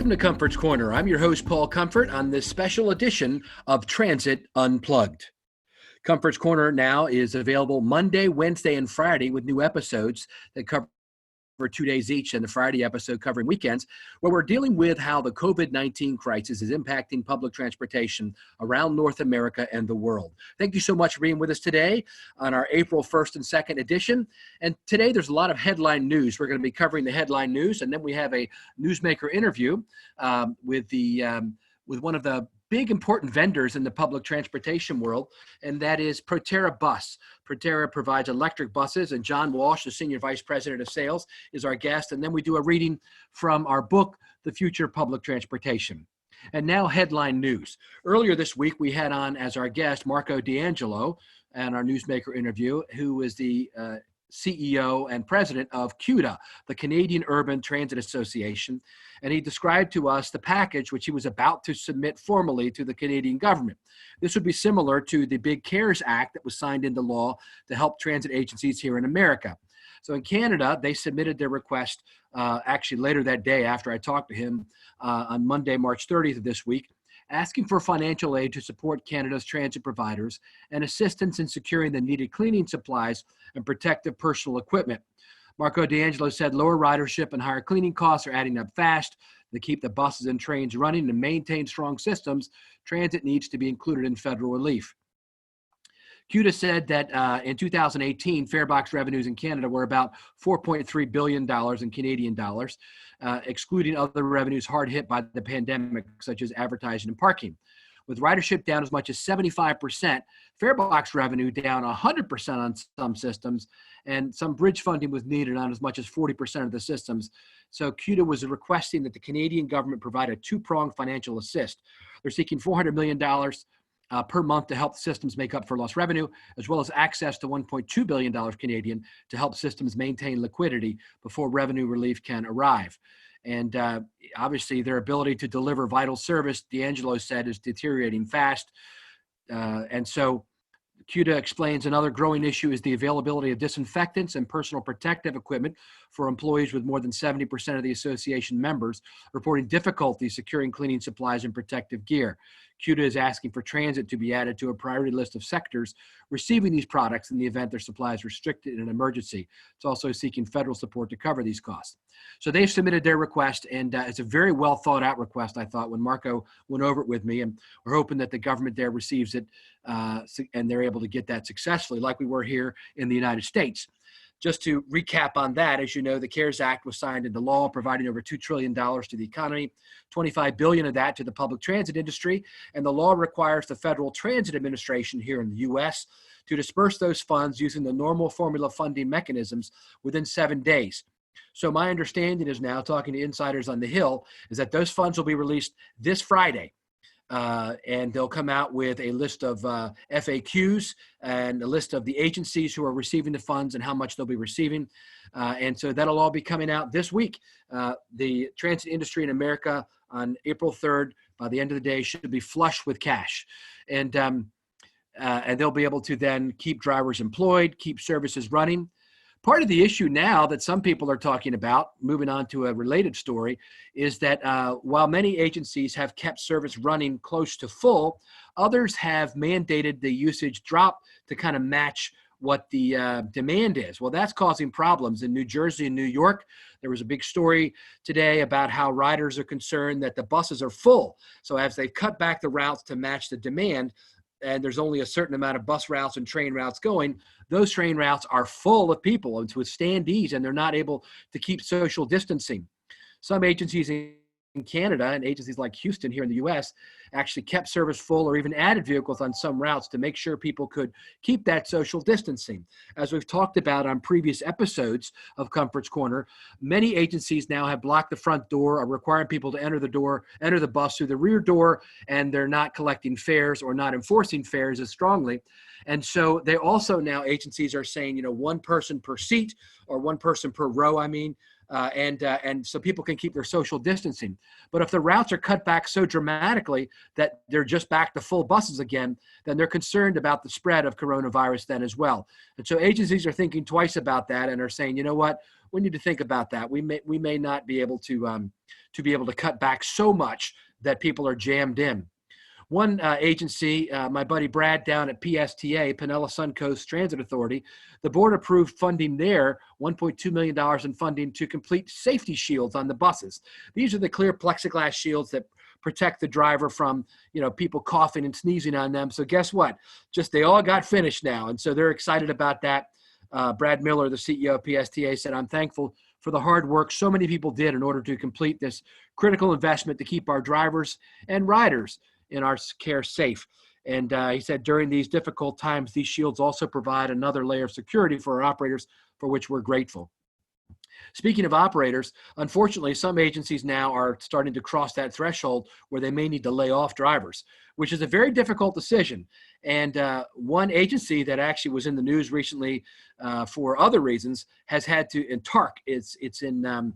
Welcome to Comfort's Corner. I'm your host, Paul Comfort, on this special edition of Transit Unplugged. Comfort's Corner now is available Monday, Wednesday, and Friday with new episodes that cover 2 days each, and the Friday episode covering weekends, where we're dealing with how the COVID-19 crisis is impacting public transportation around North America and the world. Thank you so much for being with us today on our April 1st and 2nd edition. And today there's a lot of headline news. We're going to be covering the headline news, and then we have a newsmaker interview with one of the big important vendors in the public transportation world, and that is Proterra Bus. Proterra provides electric buses, and John Walsh, the Senior Vice President of Sales, is our guest. And then we do a reading from our book, The Future of Public Transportation. And now headline news. Earlier this week, we had on as our guest Marco D'Angelo and our newsmaker interview, who is the CEO and president of CUTA, the Canadian Urban Transit Association. And he described to us the package which he was about to submit formally to the Canadian government. This would be similar to the big CARES Act that was signed into law to help transit agencies here in America. So in Canada, they submitted their request actually later that day after I talked to him on Monday, March 30th of this week, asking for financial aid to support Canada's transit providers and assistance in securing the needed cleaning supplies and protective personal equipment. Marco D'Angelo said lower ridership and higher cleaning costs are adding up fast. To keep the buses and trains running and maintain strong systems, transit needs to be included in federal relief. CUTA said that in 2018, farebox revenues in Canada were about $4.3 billion in Canadian dollars, excluding other revenues hard hit by the pandemic, such as advertising and parking. With ridership down as much as 75%, farebox revenue down 100% on some systems, and some bridge funding was needed on as much as 40% of the systems. So CUTA was requesting that the Canadian government provide a two-pronged financial assist. They're seeking $400 million per month to help systems make up for lost revenue, as well as access to $1.2 billion Canadian to help systems maintain liquidity before revenue relief can arrive. And obviously their ability to deliver vital service, D'Angelo said, is deteriorating fast. And so CUTA explains another growing issue is the availability of disinfectants and personal protective equipment for employees, with more than 70% of the association members reporting difficulty securing cleaning supplies and protective gear. CUTA is asking for transit to be added to a priority list of sectors receiving these products in the event their supply is restricted in an emergency. It's also seeking federal support to cover these costs. So they've submitted their request, and it's a very well thought out request, I thought, when Marco went over it with me, and we're hoping that the government there receives it and they're able to get that successfully like we were here in the United States. Just to recap on that, as you know, the CARES Act was signed into law, providing over $2 trillion to the economy, $25 billion of that to the public transit industry, and the law requires the Federal Transit Administration here in the U.S. to disperse those funds using the normal formula funding mechanisms within 7 days. So my understanding is now, talking to insiders on the Hill, is that those funds will be released this Friday. And they'll come out with a list of FAQs and a list of the agencies who are receiving the funds and how much they'll be receiving. And so that'll all be coming out this week. The transit industry in America on April 3rd, by the end of the day, should be flush with cash. And they'll be able to then keep drivers employed, keep services running. Part of the issue now that some people are talking about, moving on to a related story, is that while many agencies have kept service running close to full, others have mandated the usage drop to kind of match what the demand is. Well, that's causing problems in New Jersey and New York. There was a big story today about how riders are concerned that the buses are full. So as they cut back the routes to match the demand, and there's only a certain amount of bus routes and train routes going, those train routes are full of people and with standees, and they're not able to keep social distancing. Some agencies in Canada and agencies like Houston here in the U.S. actually kept service full or even added vehicles on some routes to make sure people could keep that social distancing. As we've talked about on previous episodes of Comfort's Corner, many agencies now have blocked the front door or requiring people to enter the bus through the rear door, and they're not collecting fares or not enforcing fares as strongly. And so they also now, agencies are saying, one person per seat or one person per row, and so people can keep their social distancing. But if the routes are cut back so dramatically that they're just back to full buses again, then they're concerned about the spread of coronavirus then as well. And so agencies are thinking twice about that and are saying, you know what, we need to think about that. We may not be able to cut back so much that people are jammed in. One agency, my buddy Brad down at PSTA, Pinella Suncoast Transit Authority, the board approved funding there, $1.2 million in funding to complete safety shields on the buses. These are the clear plexiglass shields that protect the driver from, people coughing and sneezing on them. So guess what? They all got finished now. And so they're excited about that. Brad Miller, the CEO of PSTA, said, I'm thankful for the hard work so many people did in order to complete this critical investment to keep our drivers and riders in our care safe. And he said during these difficult times, these shields also provide another layer of security for our operators, for which we're grateful. Speaking of operators, unfortunately, some agencies now are starting to cross that threshold where they may need to lay off drivers, which is a very difficult decision. And one agency that actually was in the news recently for other reasons has had to, in TARC, it's in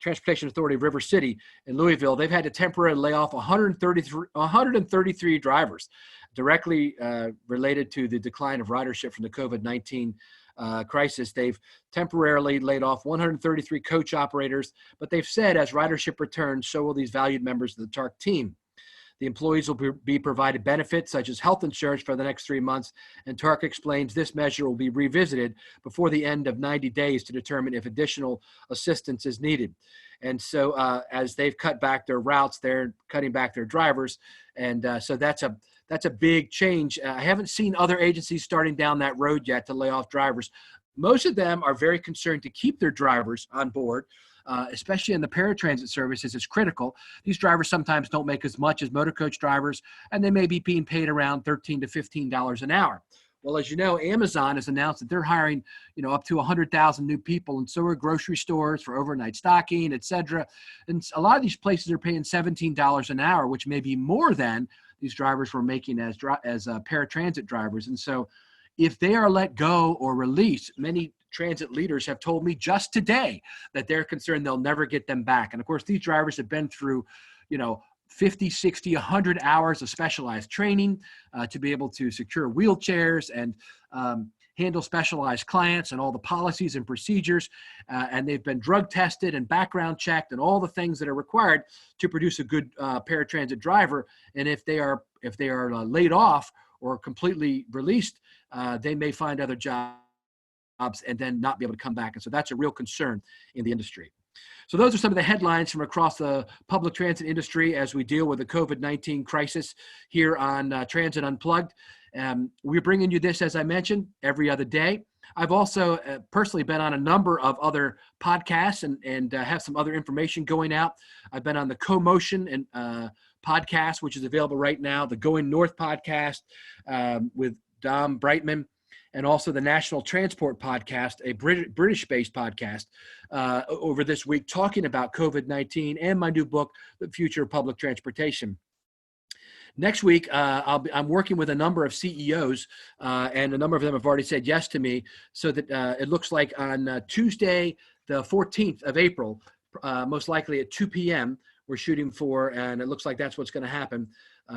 Transportation Authority of River City in Louisville, they've had to temporarily lay off 133 drivers directly related to the decline of ridership from the COVID-19 crisis. They've temporarily laid off 133 coach operators, but they've said as ridership returns, so will these valued members of the TARC team. The employees will be provided benefits such as health insurance for the next 3 months, and TARC explains this measure will be revisited before the end of 90 days to determine if additional assistance is needed. And so as they've cut back their routes, they're cutting back their drivers, and so that's a big change. I haven't seen other agencies starting down that road yet to lay off drivers. Most of them are very concerned to keep their drivers on board. Especially in the paratransit services, is critical. These drivers sometimes don't make as much as motor coach drivers, and they may be being paid around $13 to $15 an hour. Well, as you know, Amazon has announced that they're hiring, up to 100,000 new people, and so are grocery stores for overnight stocking, et cetera. And a lot of these places are paying $17 an hour, which may be more than these drivers were making as paratransit drivers. And so if they are let go or released, many transit leaders have told me just today that they're concerned they'll never get them back. And of course, these drivers have been through, 50, 60, 100 hours of specialized training to be able to secure wheelchairs and handle specialized clients and all the policies and procedures. And they've been drug tested and background checked and all the things that are required to produce a good paratransit driver. And if they are laid off or completely released, they may find other jobs and then not be able to come back. And so that's a real concern in the industry. So those are some of the headlines from across the public transit industry as we deal with the COVID-19 crisis here on Transit Unplugged. We're bringing you this, as I mentioned, every other day. I've also personally been on a number of other podcasts and have some other information going out. I've been on the Co-Motion and podcast, which is available right now, the Going North podcast with Dom Brightman, and also the National Transport Podcast, a British-based podcast, over this week talking about COVID-19 and my new book, The Future of Public Transportation. Next week, I'm working with a number of CEOs, and a number of them have already said yes to me, so that it looks like on Tuesday, the 14th of April, most likely at 2 p.m., we're shooting for, and it looks like that's what's going to happen.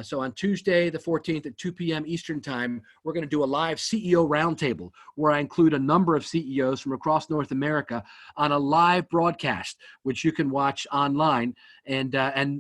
So on Tuesday, the 14th at 2 p.m. Eastern time, we're going to do a live CEO roundtable where I include a number of CEOs from across North America on a live broadcast, which you can watch online. And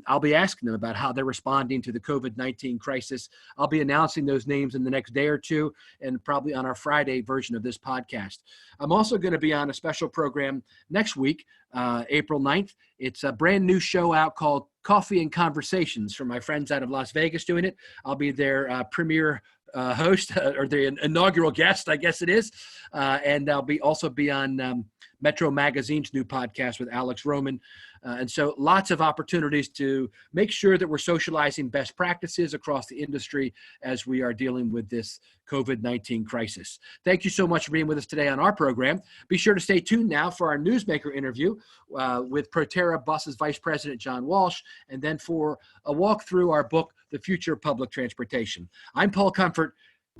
I'll be asking them about how they're responding to the COVID-19 crisis. I'll be announcing those names in the next day or two, and probably on our Friday version of this podcast. I'm also going to be on a special program next week, April 9th. It's a brand new show out called Coffee and Conversations from my friends out of Las Vegas doing it. I'll be their premier host or the inaugural guest, I guess it is. And I'll also be on Metro Magazine's new podcast with Alex Roman. And so lots of opportunities to make sure that we're socializing best practices across the industry as we are dealing with this COVID-19 crisis. Thank you so much for being with us today on our program. Be sure to stay tuned now for our Newsmaker interview with Proterra Bus's Vice President John Walsh, and then for a walk through our book, The Future of Public Transportation. I'm Paul Comfort.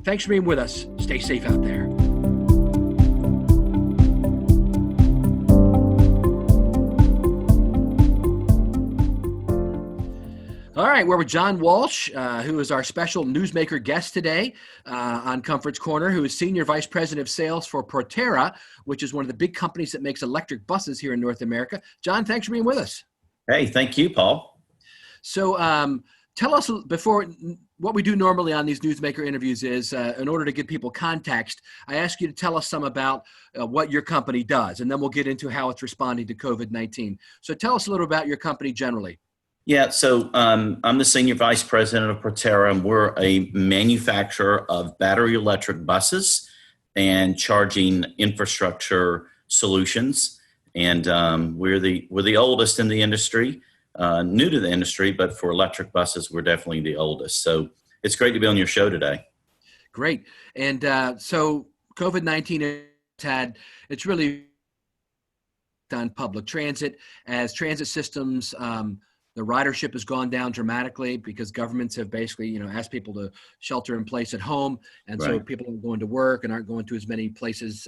Thanks for being with us. Stay safe out there. right, we're with John Walsh, who is our special newsmaker guest today on Comfort's Corner, who is Senior Vice President of Sales for Proterra, which is one of the big companies that makes electric buses here in North America. John, thanks for being with us. Hey, thank you, Paul. So tell us before, what we do normally on these newsmaker interviews is, in order to give people context, I ask you to tell us some about what your company does, and then we'll get into how it's responding to COVID-19. So tell us a little about your company generally. Yeah, so I'm the Senior Vice President of Proterra, and we're a manufacturer of battery electric buses and charging infrastructure solutions. And we're the oldest in the industry, new to the industry, but for electric buses, we're definitely the oldest. So it's great to be on your show today. Great. And so COVID-19 it's really on public transit as transit systems. The ridership has gone down dramatically because governments have basically, asked people to shelter in place at home. And so people aren't going to work and aren't going to as many places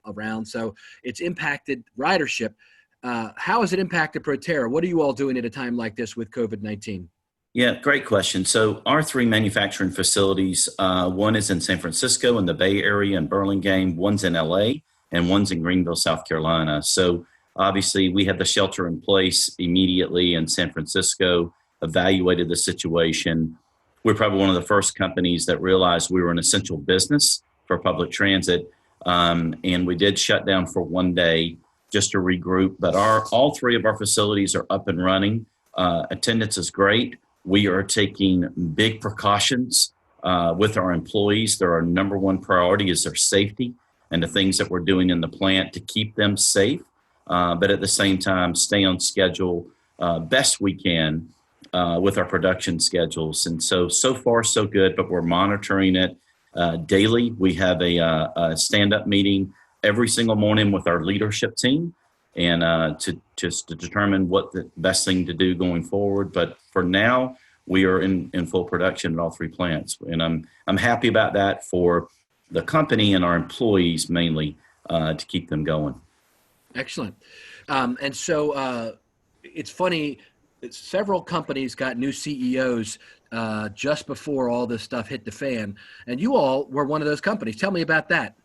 around. So it's impacted ridership. How has it impacted Proterra? What are you all doing at a time like this with COVID-19? Yeah, great question. So our three manufacturing facilities, one is in San Francisco in the Bay Area in Burlingame, one's in LA, and one's in Greenville, South Carolina. So obviously, we had the shelter in place immediately in San Francisco, evaluated the situation. We're probably one of the first companies that realized we were an essential business for public transit. And we did shut down for one day just to regroup. But all three of our facilities are up and running. Attendance is great. We are taking big precautions with our employees. Our number one priority is their safety and the things that we're doing in the plant to keep them safe. But at the same time, stay on schedule best we can with our production schedules. And so far, so good, but we're monitoring it daily. We have a stand-up meeting every single morning with our leadership team and to determine what the best thing to do going forward. But for now, we are in full production at all three plants. And I'm happy about that for the company and our employees mainly to keep them going. Excellent. And so it's funny, several companies got new CEOs just before all this stuff hit the fan, and you all were one of those companies. Tell me about that.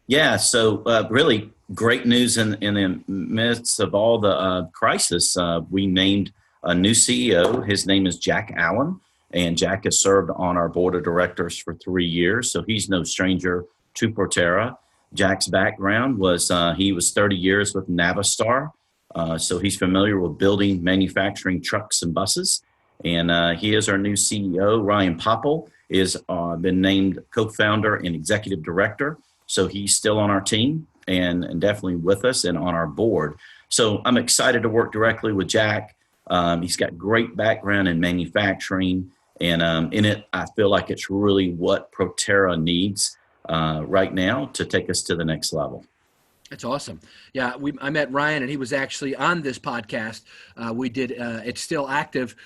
Yeah, so really great news in the midst of all the crisis. We named a new CEO. His name is Jack Allen, and Jack has served on our board of directors for 3 years, so he's no stranger to Proterra. Jack's background was he was 30 years with Navistar, so he's familiar with building, manufacturing trucks and buses. And he is our new CEO. Ryan Popple is been named co-founder and executive director, so he's still on our team and definitely with us and on our board. So I'm excited to work directly with Jack. He's got great background in manufacturing, and in it, I feel like it's really what Proterra needs right now to take us to the next level. That's awesome. Yeah, I met Ryan, and he was actually on this podcast. We did it's still active.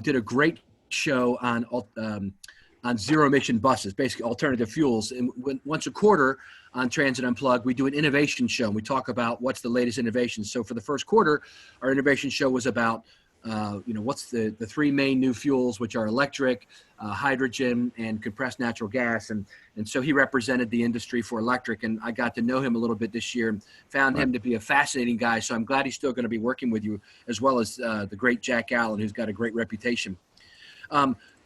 Did a great show on zero emission buses, basically alternative fuels. And once a quarter on Transit Unplugged, we do an innovation show. And we talk about what's the latest innovation. So for the first quarter, our innovation show was about what's the three main new fuels, which are electric, hydrogen, and compressed natural gas. And so he represented the industry for electric, and I got to know him a little bit this year and found him to be a fascinating guy. So I'm glad he's still going to be working with you, as well as the great Jack Allen, who's got a great reputation.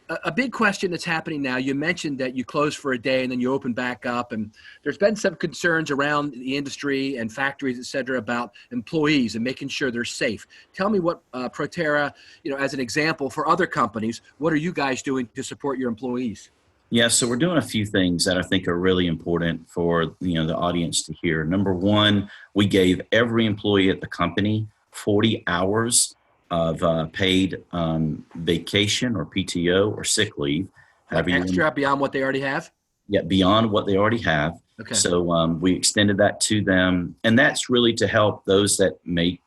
A big question that's happening now, you mentioned that you closed for a day and then you open back up, and there's been some concerns around the industry and factories, et cetera, about employees and making sure they're safe. Tell me what Proterra, as an example for other companies, what are you guys doing to support your employees? Yeah, so we're doing a few things that I think are really important for the audience to hear. Number one, we gave every employee at the company 40 hours of paid vacation or PTO or sick leave. Extra beyond what they already have? Yeah, beyond what they already have. Okay. So we extended that to them. And that's really to help those that may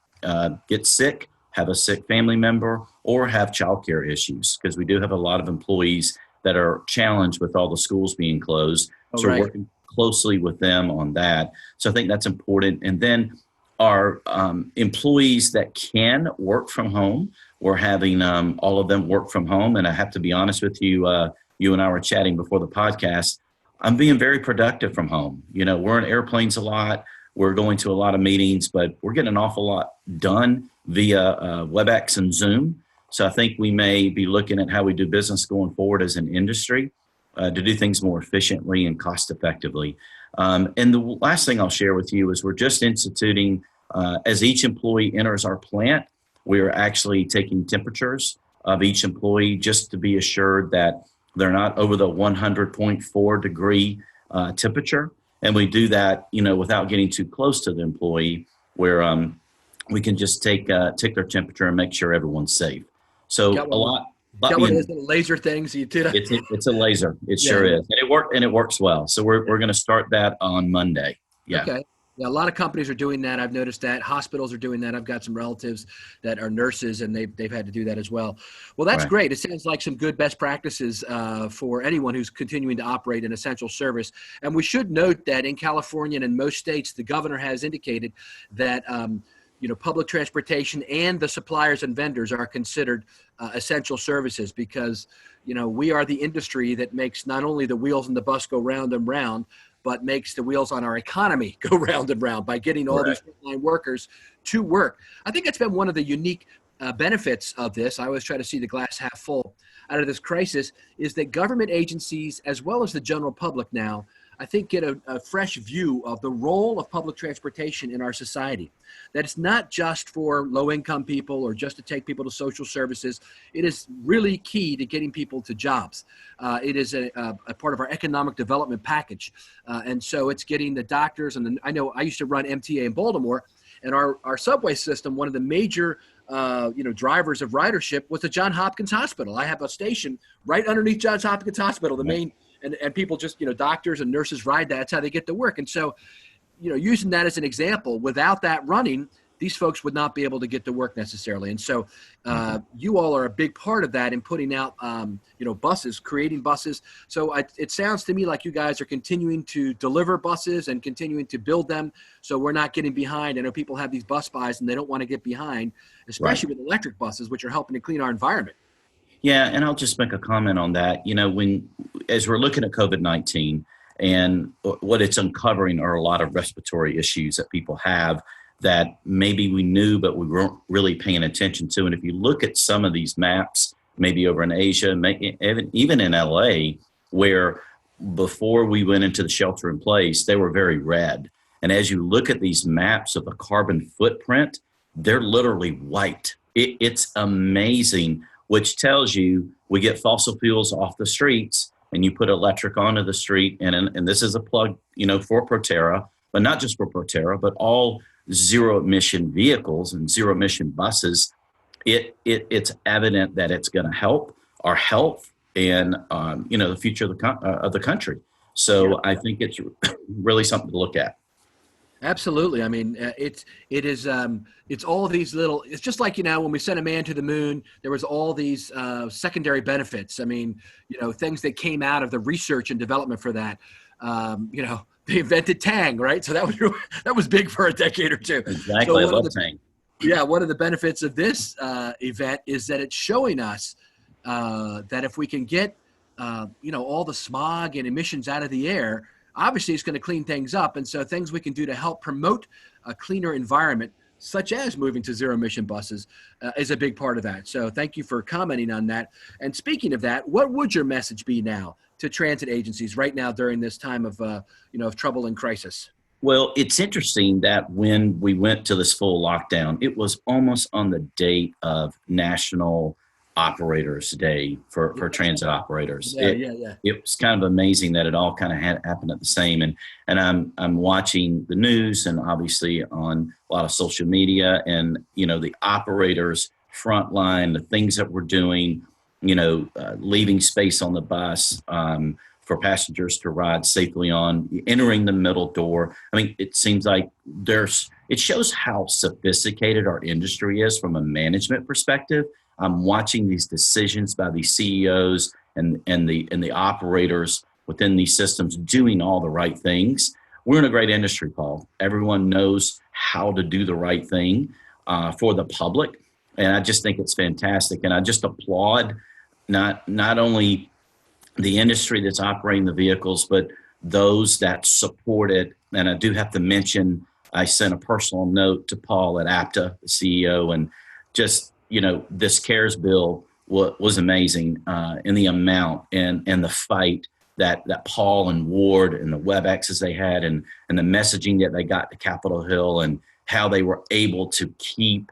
get sick, have a sick family member, or have childcare issues, because we do have a lot of employees that are challenged with all the schools being closed. So we're working closely with them on that. So I think that's important. And then our employees that can work from home, we're having all of them work from home. And I have to be honest with you, you and I were chatting before the podcast. I'm being very productive from home. We're in airplanes a lot. We're going to a lot of meetings, but we're getting an awful lot done via WebEx and Zoom. So I think we may be looking at how we do business going forward as an industry to do things more efficiently and cost effectively. And the last thing I'll share with you is we're just instituting, as each employee enters our plant, we are actually taking temperatures of each employee just to be assured that they're not over the 100.4 degree temperature. And we do that, without getting too close to the employee, where we can just take their temperature and make sure everyone's safe. So a lot. Got one of those little laser things you did. It's a laser. It sure is, and it works well. So we're going to start that on Monday. Yeah. Okay. Yeah, a lot of companies are doing that. I've noticed that hospitals are doing that. I've got some relatives that are nurses, and they've had to do that as well. Well, that's great. It sounds like some good best practices for anyone who's continuing to operate an essential service. And we should note that in California and in most states, the governor has indicated that public transportation and the suppliers and vendors are considered essential services because we are the industry that makes not only the wheels on the bus go round and round, but makes the wheels on our economy go round and round by getting all these frontline workers to work. I think that's been one of the unique benefits of this. I always try to see the glass half full out of this crisis is that government agencies, as well as the general public now, I think get a fresh view of the role of public transportation in our society. That it's not just for low-income people or just to take people to social services. It is really key to getting people to jobs. It is a part of our economic development package. And so it's getting the doctors, and I know I used to run MTA in Baltimore, and our subway system, one of the major drivers of ridership was the Johns Hopkins Hospital. I have a station right underneath Johns Hopkins Hospital, the main. And people just, doctors and nurses ride that. That's how they get to work. And so, using that as an example, without that running, these folks would not be able to get to work necessarily. And so you all are a big part of that in putting out, buses, creating buses. So it sounds to me like you guys are continuing to deliver buses and continuing to build them. So we're not getting behind. I know people have these bus buys and they don't want to get behind, especially with electric buses, which are helping to clean our environment. Yeah, and I'll just make a comment on that. As we're looking at COVID-19 and what it's uncovering are a lot of respiratory issues that people have that maybe we knew, but we weren't really paying attention to. And if you look at some of these maps, maybe over in Asia, even in LA, where before we went into the shelter in place, they were very red. And as you look at these maps of the carbon footprint, they're literally white. It's amazing, which tells you we get fossil fuels off the streets and you put electric onto the street. And this is a plug, for Proterra, but not just for Proterra, but all zero emission vehicles and zero emission buses. It's evident that it's going to help our health and, the future of the country. So I think it's really something to look at. Absolutely. I mean, it's all of these little, it's just like, when we sent a man to the moon, there was all these secondary benefits. I mean, things that came out of the research and development for that. They invented Tang, right? So that was big for a decade or two. Exactly. So I love Tang. Yeah. One of the benefits of this event is that it's showing us that if we can get, all the smog and emissions out of the air, obviously it's going to clean things up. And so things we can do to help promote a cleaner environment, such as moving to zero emission buses, is a big part of that. So thank you for commenting on that. And speaking of that, what would your message be now to transit agencies right now during this time of, of trouble and crisis? Well, it's interesting that when we went to this full lockdown, it was almost on the date of National Operators Day for transit operators. It was kind of amazing that it all kind of happened at the same. And I'm watching the news and obviously on a lot of social media and, the operators front line, the things that we're doing, leaving space on the bus for passengers to ride safely on, entering the middle door. I mean, it seems like it shows how sophisticated our industry is from a management perspective. I'm watching these decisions by these CEOs and the operators within these systems doing all the right things. We're in a great industry, Paul. Everyone knows how to do the right thing for the public. And I just think it's fantastic. And I just applaud not only the industry that's operating the vehicles, but those that support it. And I do have to mention, I sent a personal note to Paul at APTA, the CEO, and just, this CARES bill was amazing in the amount and the fight that Paul and Ward and the WebExes they had and the messaging that they got to Capitol Hill and how they were able to keep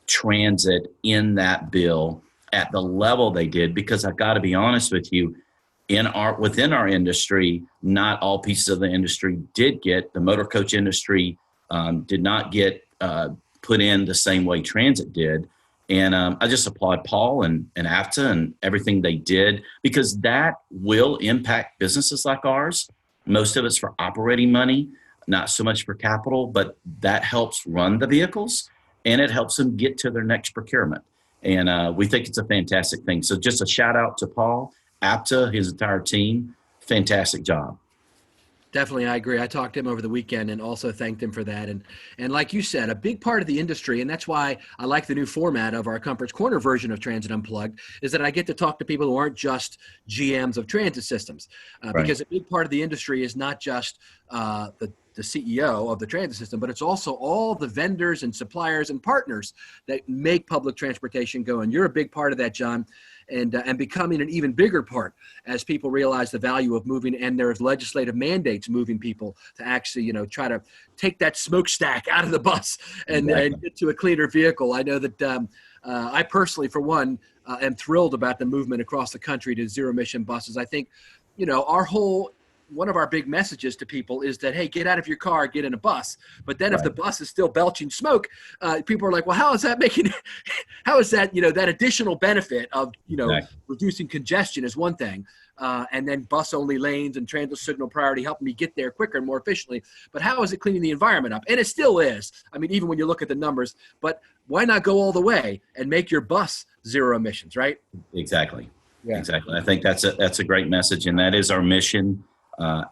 transit in that bill at the level they did. Because I've got to be honest with you, within our industry, not all pieces of the industry did get, the motor coach industry did not get put in the same way transit did. And I just applaud Paul and APTA and everything they did, because that will impact businesses like ours. Most of it's for operating money, not so much for capital, but that helps run the vehicles and it helps them get to their next procurement. And we think it's a fantastic thing. So just a shout out to Paul, APTA, his entire team. Fantastic job. Definitely, I agree. I talked to him over the weekend and also thanked him for that. And like you said, a big part of the industry, and that's why I like the new format of our Comfort's Corner version of Transit Unplugged, is that I get to talk to people who aren't just GMs of transit systems. Right. Because a big part of the industry is not just the CEO of the transit system, but it's also all the vendors and suppliers and partners that make public transportation go. And you're a big part of that, John. And becoming an even bigger part as people realize the value of moving, and there's legislative mandates moving people to actually, try to take that smokestack out of the bus and get to a cleaner vehicle. I know that I personally, for one, am thrilled about the movement across the country to zero emission buses. I think, one of our big messages to people is that, hey, get out of your car, get in a bus. But then if the bus is still belching smoke, people are like, well, how is that that additional benefit of, reducing congestion is one thing. And then bus only lanes and transit signal priority helping me get there quicker and more efficiently. But how is it cleaning the environment up? And it still is. I mean, even when you look at the numbers, but why not go all the way and make your bus zero emissions, right? Exactly. Yeah. Exactly. I think that's a great message. And that is our mission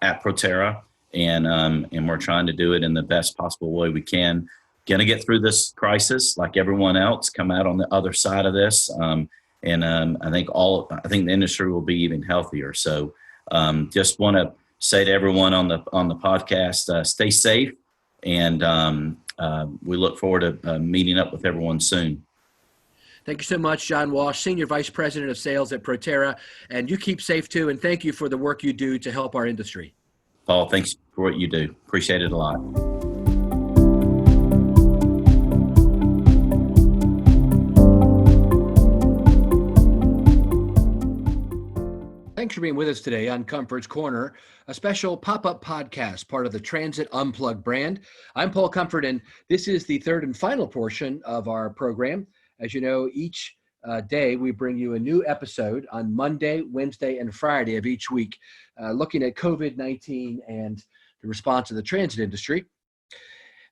at Proterra, and we're trying to do it in the best possible way we can. Going to get through this crisis like everyone else, come out on the other side of this, and I think the industry will be even healthier. So just want to say to everyone on the podcast, stay safe, and we look forward to meeting up with everyone soon. Thank you so much, John Walsh, Senior Vice President of Sales at Proterra. And you keep safe, too. And thank you for the work you do to help our industry. Paul, thanks for what you do. Appreciate it a lot. Thanks for being with us today on Comfort's Corner, a special pop-up podcast, part of the Transit Unplugged brand. I'm Paul Comfort, and this is the third and final portion of our program. As you know, each day we bring you a new episode on Monday, Wednesday, and Friday of each week, looking at COVID-19 and the response of the transit industry.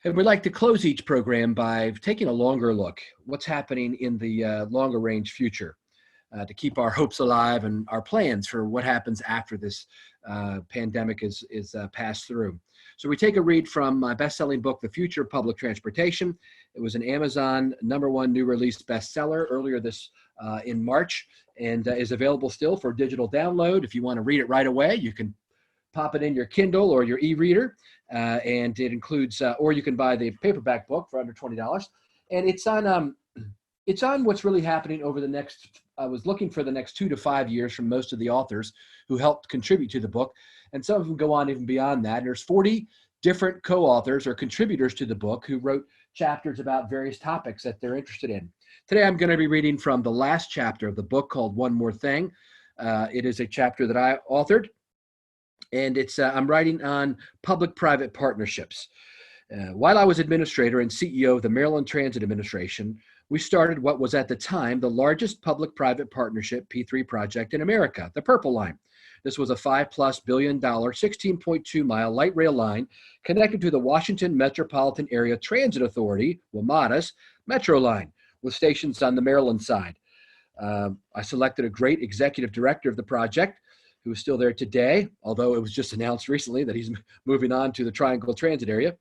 And we'd like to close each program by taking a longer look, what's happening in the longer range future, to keep our hopes alive and our plans for what happens after this pandemic is passed through. So we take a read from my best-selling book, The Future of Public Transportation. It was an Amazon #1 new release bestseller earlier this in March, and is available still for digital download. If you want to read it right away, you can pop it in your Kindle or your e-reader, and it includes, or you can buy the paperback book for under $20. And it's on what's really happening over the next, I was looking for the next 2 to 5 years from most of the authors who helped contribute to the book. And some of them go on even beyond that. There's 40 different co-authors or contributors to the book who wrote chapters about various topics that they're interested in. Today, I'm going to be reading from the last chapter of the book called One More Thing. It is a chapter that I authored, and I'm writing on public-private partnerships. While I was administrator and CEO of the Maryland Transit Administration, we started what was at the time the largest public-private partnership P3 project in America, the Purple Line. This was a $5+ billion, 16.2-mile light rail line connected to the Washington Metropolitan Area Transit Authority, WMATA's, Metro Line, with stations on the Maryland side. I selected a great executive director of the project, who is still there today, although it was just announced recently that he's moving on to the Triangle Transit area.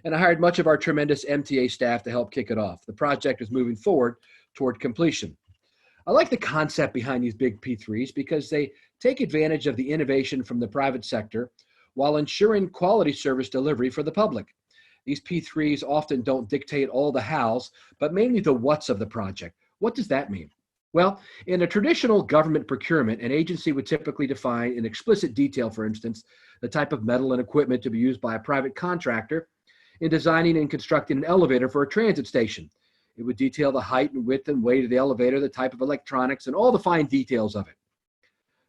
And I hired much of our tremendous MTA staff to help kick it off. The project is moving forward toward completion. I like the concept behind these big P3s because they take advantage of the innovation from the private sector while ensuring quality service delivery for the public. These P3s often don't dictate all the hows, but mainly the whats of the project. What does that mean? Well, in a traditional government procurement, an agency would typically define in explicit detail, for instance, the type of metal and equipment to be used by a private contractor in designing and constructing an elevator for a transit station. It would detail the height and width and weight of the elevator, the type of electronics, and all the fine details of it.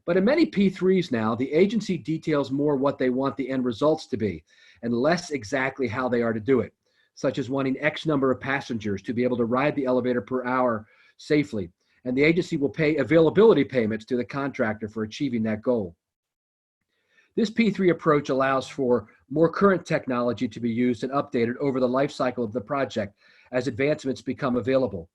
But in many P3s now, the agency details more what they want the end results to be and less exactly how they are to do it, such as wanting X number of passengers to be able to ride the elevator per hour safely. And the agency will pay availability payments to the contractor for achieving that goal. This P3 approach allows for more current technology to be used and updated over the life cycle of the project as advancements become available.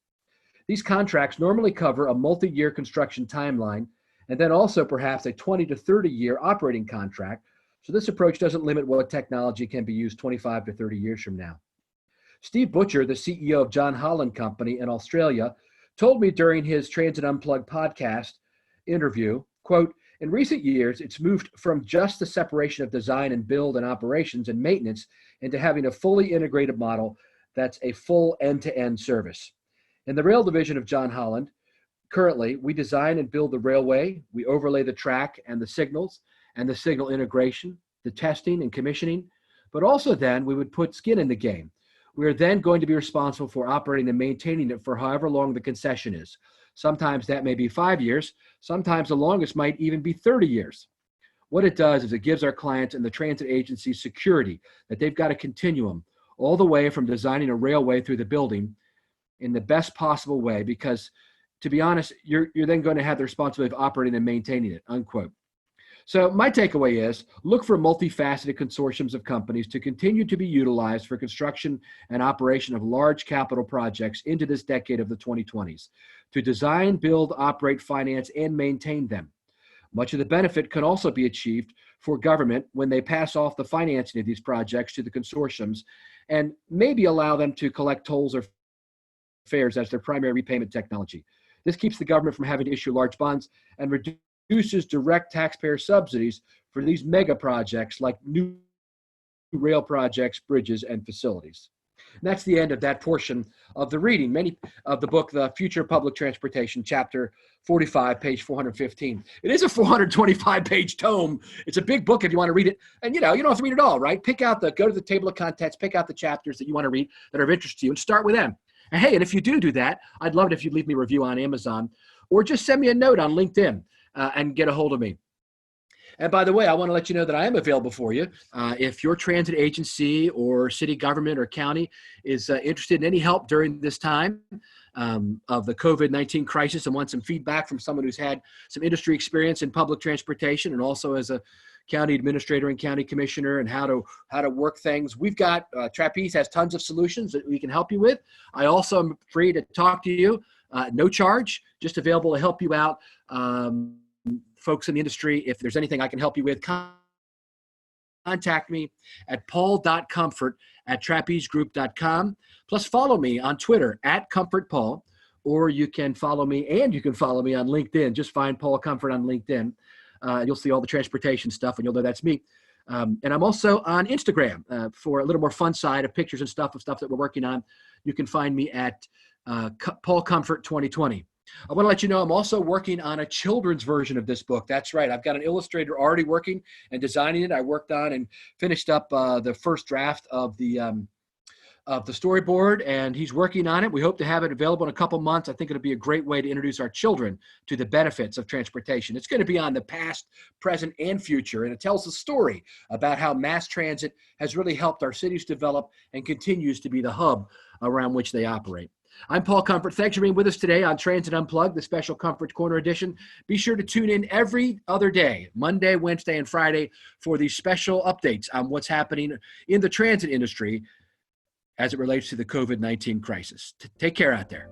These contracts normally cover a multi-year construction timeline and then also perhaps a 20 to 30-year operating contract. So this approach doesn't limit what technology can be used 25 to 30 years from now. Steve Butcher, the CEO of John Holland Company in Australia, told me during his Transit Unplugged podcast interview, quote, "In recent years, it's moved from just the separation of design and build and operations and maintenance into having a fully integrated model that's a full end-to-end service. In the rail division of John Holland, currently, we design and build the railway, we overlay the track and the signals and the signal integration, the testing and commissioning, but also then we would put skin in the game. We are then going to be responsible for operating and maintaining it for however long the concession is. Sometimes that may be 5 years. Sometimes the longest might even be 30 years. What it does is it gives our clients and the transit agencies security that they've got a continuum all the way from designing a railway through the building in the best possible way, because to be honest, you're then going to have the responsibility of operating and maintaining it," unquote. So my takeaway is look for multifaceted consortiums of companies to continue to be utilized for construction and operation of large capital projects into this decade of the 2020s to design, build, operate, finance, and maintain them. Much of the benefit can also be achieved for government when they pass off the financing of these projects to the consortiums and maybe allow them to collect tolls or fares as their primary repayment technology. This keeps the government from having to issue large bonds and reduces direct taxpayer subsidies for these mega projects like new rail projects, bridges, and facilities. And that's the end of that portion of the reading. Many of the book, The Future of Public Transportation, chapter 45, page 415. It is a 425-page tome. It's a big book if you want to read it. And, you don't have to read it all, right? Go to the table of contents, pick out the chapters that you want to read that are of interest to you, and start with them. And hey, and if you do that, I'd love it if you'd leave me a review on Amazon or just send me a note on LinkedIn and get a hold of me. And by the way, I want to let you know that I am available for you. If your transit agency or city government or county is interested in any help during this time of the COVID-19 crisis and wants some feedback from someone who's had some industry experience in public transportation and also as a county administrator and county commissioner and how to work things, we've got Trapeze has tons of solutions that we can help you with. I also am free to talk to you, no charge, just available to help you out. Folks in the industry, if there's anything I can help you with, contact me at paul.comfort@trapezegroup.com. Plus follow me on Twitter @ComfortPaul, or you can follow me on LinkedIn. Just find Paul Comfort on LinkedIn. You'll see all the transportation stuff and you'll know that's me. And I'm also on Instagram for a little more fun side of pictures and stuff that we're working on. You can find me at Paul Comfort 2020. I want to let you know I'm also working on a children's version of this book. That's right. I've got an illustrator already working and designing it. I worked on and finished up the first draft of the storyboard, and he's working on it. We hope to have it available in a couple months. I think it'll be a great way to introduce our children to the benefits of transportation. It's going to be on the past, present, and future, and it tells a story about how mass transit has really helped our cities develop and continues to be the hub around which they operate. I'm Paul Comfort. Thanks for being with us today on Transit Unplugged, the special Comfort Corner edition. Be sure to tune in every other day, Monday, Wednesday, and Friday, for these special updates on what's happening in the transit industry as it relates to the COVID-19 crisis. Take care out there.